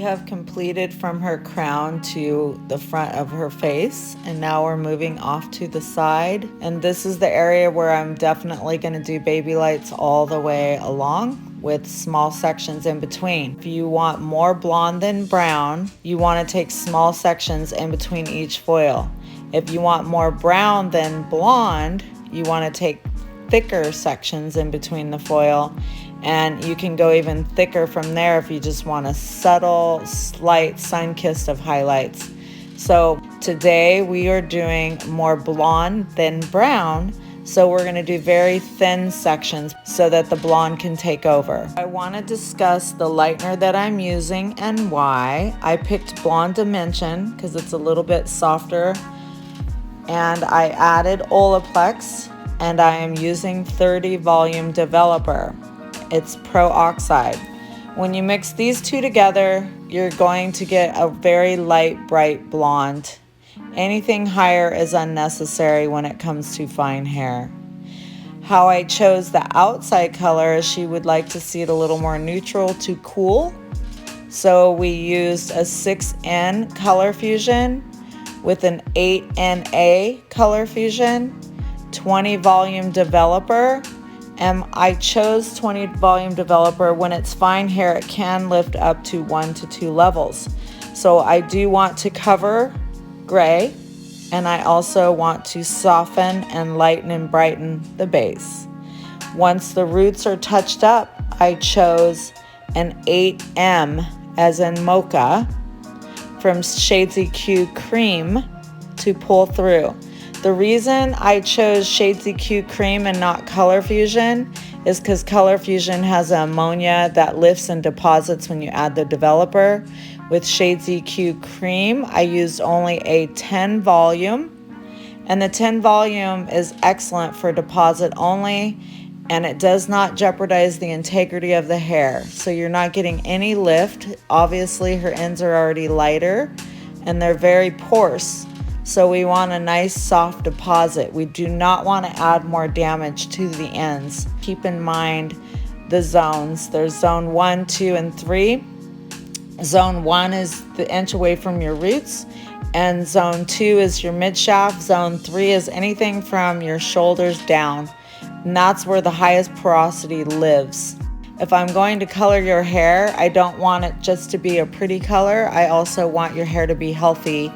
have completed from her crown to the front of her face, and now we're moving off to the side. And this is the area where I'm definitely going to do baby lights all the way along with small sections in between. If you want more blonde than brown, you want to take small sections in between each foil. If you want more brown than blonde, you want to take thicker sections in between the foil, and you can go even thicker from there if you just want a subtle, slight sun-kissed of highlights. So today we are doing more blonde than brown, so we're going to do very thin sections so that the blonde can take over. I want to discuss the lightener that I'm using and why. I picked Blonde Dimension because it's a little bit softer, and I added Olaplex, and I am using 30 volume developer. It's Pro Oxide. When you mix these two together, you're going to get a very light, bright blonde. Anything higher is unnecessary when it comes to fine hair. How I chose the outside color is she would like to see it a little more neutral to cool. So we used a 6N color fusion with an 8NA color fusion, 20 volume developer. And I chose 20 volume developer. When it's fine hair, it can lift up to 1 to 2 levels. So I do want to cover gray, and I also want to soften and lighten and brighten the base. Once the roots are touched up, I chose an 8M as in mocha from Shades EQ Cream to pull through. The reason I chose Shades EQ Cream and not Color Fusion is because Color Fusion has ammonia that lifts and deposits when you add the developer. With Shades EQ Cream, I used only a 10 volume, and the 10 volume is excellent for deposit only, and it does not jeopardize the integrity of the hair. So you're not getting any lift. Obviously, her ends are already lighter, and they're very porous. So we want a nice soft deposit. We do not want to add more damage to the ends. Keep in mind the zones. There's zone 1, 2, and 3. Zone 1 is the inch away from your roots, and zone 2 is your mid shaft. Zone 3 is anything from your shoulders down, and that's where the highest porosity lives. If I'm going to color your hair, I don't want it just to be a pretty color. I also want your hair to be healthy.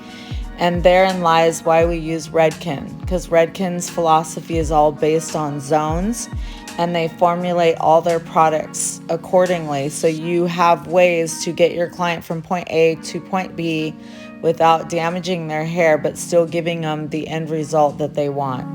And therein lies why we use Redken, because Redken's philosophy is all based on zones, and they formulate all their products accordingly. So you have ways to get your client from point A to point B without damaging their hair, but still giving them the end result that they want.